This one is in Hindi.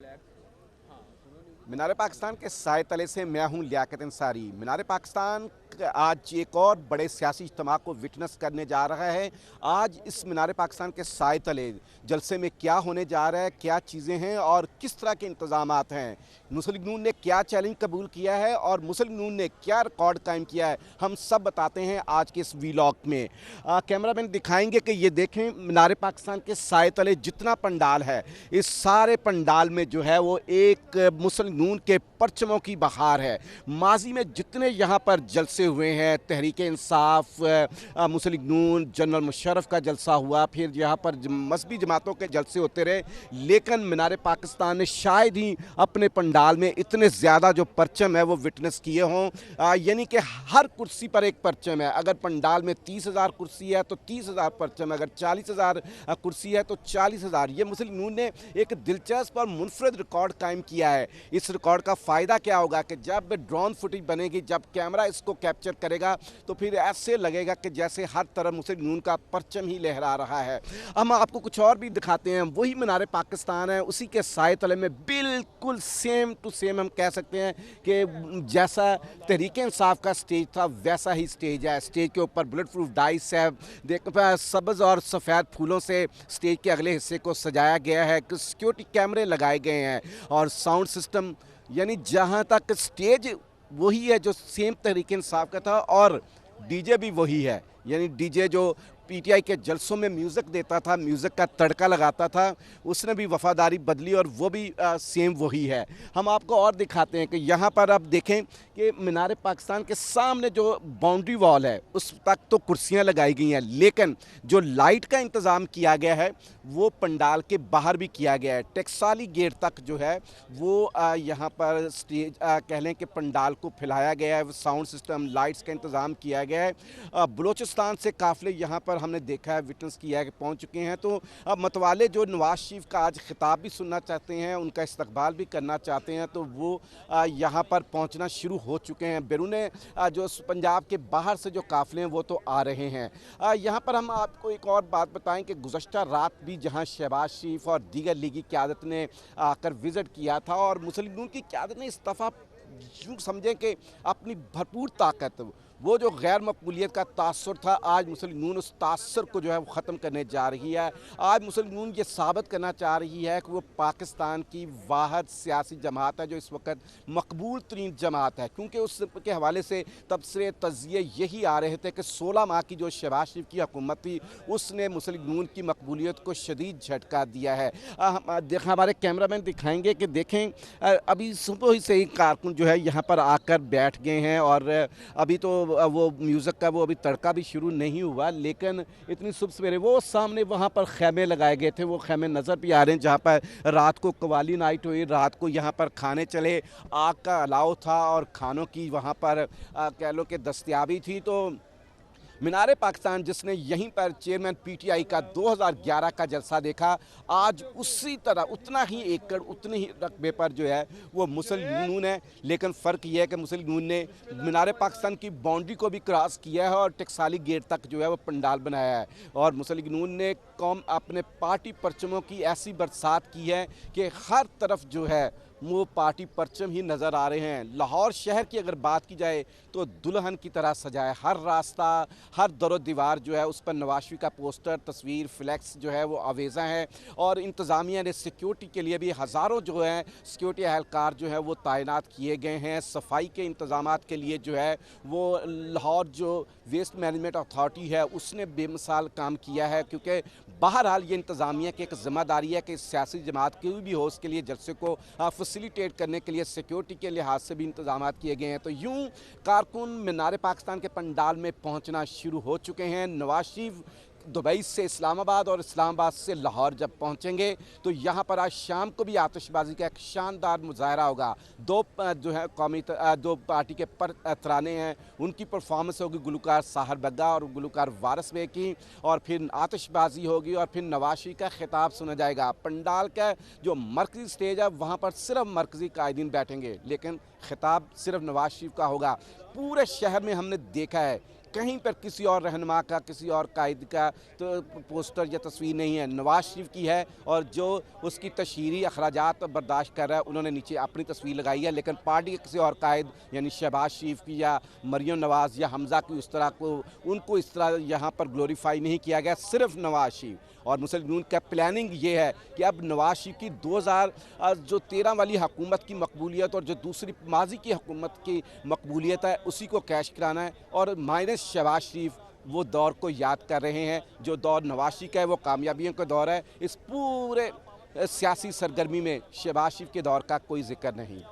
मीनार पाकिस्तान के साए तले से मैं हूं लियाकत अंसारी। मीनार पाकिस्तान आज एक और बड़े सियासी इज्तिमा को विटनेस करने जा रहा है। आज इस मीनार पाकिस्तान के साए तले जलसे में क्या होने जा रहा है, क्या चीज़ें हैं और किस तरह के इंतजामात हैं, मुस्लिम लीग नून ने क्या चैलेंज कबूल किया है और मुस्लिम लीग नून ने क्या रिकॉर्ड कायम किया है, हम सब बताते हैं आज के इस वीलॉग में। कैमरामैन दिखाएंगे कि ये देखें मीनार पाकिस्तान के साए तले जितना पंडाल है, इस सारे पंडाल में जो है वो एक मुस्लिम नून के परचमों की बहार है। माजी में जितने यहाँ पर जलसे हुए हैं, तहरीक इंसाफ, मुस्लिम नून, जनरल मुशर्रफ का जलसा हुआ, फिर यहाँ पर मजहबी जमातों के जलसे होते रहे, लेकिन मीनार पाकिस्तान ने शायद ही अपने पंडाल में इतने ज़्यादा जो परचम है वो विटनेस किए हों। यानी कि हर कुर्सी पर एक परचम है। अगर पंडाल में 30,000 कुर्सी है तो 30,000 परचम, अगर 40,000 कुर्सी है तो 40,000। ये मुस्लिम नून ने एक दिलचस्प और मुनफरद रिकॉर्ड कायम किया है। इस रिकॉर्ड का फ़ायदा क्या होगा कि जब ड्रोन फुटेज बनेगी, जब कैमरा इसको कैप्चर करेगा तो फिर ऐसे लगेगा कि जैसे हर तरफ मुस्लिम नून का परचम ही लहरा रहा है। हम आपको कुछ और भी दिखाते हैं। वही मीनार पाकिस्तान है, उसी के साए तले में बिल्कुल सेम टू सेम हम कह सकते हैं कि जैसा तहरीक इंसाफ का स्टेज था वैसा ही स्टेज है। स्टेज के ऊपर बुलेट प्रूफ डाइस है, सब्ज़ और सफ़ेद फूलों से स्टेज के अगले हिस्से को सजाया गया है, सिक्योरिटी कैमरे लगाए गए हैं और साउंड सिस्टम, यानी जहां तक स्टेज वही है जो सेम तहरीक इंसाफ का था और डीजे भी वही है। यानी डीजे जो पीटीआई के जलसों में म्यूज़िक देता था, म्यूज़िक का तड़का लगाता था, उसने भी वफादारी बदली और वो भी सेम वही है। हम आपको और दिखाते हैं कि यहाँ पर आप देखें कि मीनार पाकिस्तान के सामने जो बाउंड्री वॉल है उस तक तो कुर्सियाँ लगाई गई हैं, लेकिन जो लाइट का इंतज़ाम किया गया है वो पंडाल के बाहर भी किया गया है। टकसाली गेट तक जो है वो यहाँ पर स्टेज कह लें कि पंडाल को फैलाया गया है। साउंड सिस्टम, लाइट्स का इंतज़ाम किया गया है। बलूचिस्तान से काफ़िले यहाँ पर हमने देखा है, विटनेस किया है कि पहुँच चुके हैं। तो अब मतवाले जो नवाज शरीफ का आज खिताब भी सुनना चाहते हैं, उनका इस्तकबाल भी करना चाहते हैं, तो वो यहाँ पर पहुँचना शुरू हो चुके हैं। बैरून जो पंजाब के बाहर से जो काफ़िले हैं वो तो आ रहे हैं। यहाँ पर हम आपको एक और बात बताएं कि गुज़श्ता रात भी जहाँ शहबाज शरीफ और दीगर लीगी क़यादत ने आकर विज़िट किया था और मुस्लिम लीग की क़यादत ने इस दफ़ा यूँ समझें कि अपनी भरपूर ताकत, वो जो गैर मकबूलियत का तासुर था, आज मुस्लिम नून उस तासुर को जो है वो ख़त्म करने जा रही है। आज मुस्लिम नून ये साबित करना चाह रही है कि वो पाकिस्तान की वाहिद सियासी जमात है जो इस वक्त मकबूल तरीन जमात है, क्योंकि उसके हवाले से तबसरे तज़िये यही आ रहे थे कि 16 माह की जो शहबाज शरीफ की हुकूमत थी उसने मुस्लिम नून की मकबूलियत को शदीद झटका दिया है। हमारे कैमरामैन दिखाएंगे कि देखें अभी सुबह ही से ही कारकुन जो है यहाँ पर आकर बैठ गए हैं और अभी तो वो म्यूज़िक का वो अभी तड़का भी शुरू नहीं हुआ, लेकिन इतनी सुबह सवेरे वो सामने वहाँ पर खैमे लगाए गए थे, वो खैमे नज़र भी आ रहे हैं जहाँ पर रात को कवाली नाइट हुई, रात को यहाँ पर खाने चले, आग का अलाव था और खानों की वहाँ पर कह लो कि दस्तयाबी थी। तो मीनार पाकिस्तान जिसने यहीं पर चेयरमैन पीटीआई का 2011 का जलसा देखा, आज उसी तरह उतना ही एकड़ उतने ही रकबे पर जो है वो मुस्लिम नून है, लेकिन फ़र्क यह है कि मुस्लिम नून ने मीनार पाकिस्तान की बाउंड्री को भी क्रॉस किया है और टकसाली गेट तक जो है वो पंडाल बनाया है और मुस्लिम नून ने कौम अपने पार्टी परचमों की ऐसी बरसात की है कि हर तरफ जो है वो पार्टी परचम ही नज़र आ रहे हैं। लाहौर शहर की अगर बात की जाए तो दुल्हन की तरह सजाए, हर रास्ता, हर दरो दीवार जो है उस पर नवाज शरीफ का पोस्टर, तस्वीर, फ्लैक्स जो है वो आवेज़ा है और इंतज़ामिया ने सिक्योरिटी के लिए भी हज़ारों जो है सिक्योरिटी एहलकार जो है वो तैनात किए गए हैं। सफाई के इंतज़ामात के लिए जो है वो लाहौर जो वेस्ट मैनेजमेंट अथॉरिटी है उसने बेमिसाल काम किया है, क्योंकि बहरहाल ये इंतज़ामिया की एक ज़िम्मेदारी है कि सियासी जमात कोई भी हो उसके लिए जलसे को फैसिलिटेट करने के लिए सिक्योरिटी के लिहाज से भी इंतजाम किए गए हैं। तो यूं कारकुन मीनार पाकिस्तान के पंडाल में पहुंचना शुरू हो चुके हैं। नवाज शरीफ दुबई से इस्लामाबाद और इस्लामाबाद से लाहौर जब पहुंचेंगे तो यहाँ पर आज शाम को भी आतिशबाजी का एक शानदार मुजाहरा होगा। दो जो है कौमी दो पार्टी के तराने हैं, उनकी परफॉर्मेंस होगी गुलकार साहर बग्गा और गुलकार वारिस बे की, और फिर आतिशबाजी होगी और फिर नवाज शरीफ का खिताब सुना जाएगा। पंडाल का जो मरकजी स्टेज है वहाँ पर सिर्फ मरकजी कायदीन बैठेंगे, लेकिन खिताब सिर्फ नवाज शरीफ का होगा। पूरे शहर में हमने देखा है कहीं पर किसी और रहनुमा का, किसी और कायद का तो पोस्टर या तस्वीर नहीं है, नवाज शरीफ की है। और जो उसकी तशहीरी अखराजात बर्दाश्त कर रहा है, उन्होंने नीचे अपनी तस्वीर लगाई है, लेकिन पार्टी के किसी और कायद यानी शहबाज शरीफ की या मरियम नवाज़ या हमज़ा की उस तरह को उनको इस तरह यहाँ पर ग्लोरीफाई नहीं किया गया, सिर्फ नवाज शरीफ। और मुस्लिम लीग का प्लानिंग ये है कि अब नवाज शरीफ की 2013 वाली हुकूमत की मकबूलियत और जो दूसरी माजी की हुकूमत की मकबूलियत है, उसी को कैश कराना है। और माइनस शहबाज शरीफ वो दौर को याद कर रहे हैं, जो दौर नवाज शरीफ का है वो कामयाबियों का दौर है। इस पूरे सियासी सरगर्मी में शहबाज शरीफ के दौर का कोई जिक्र नहीं।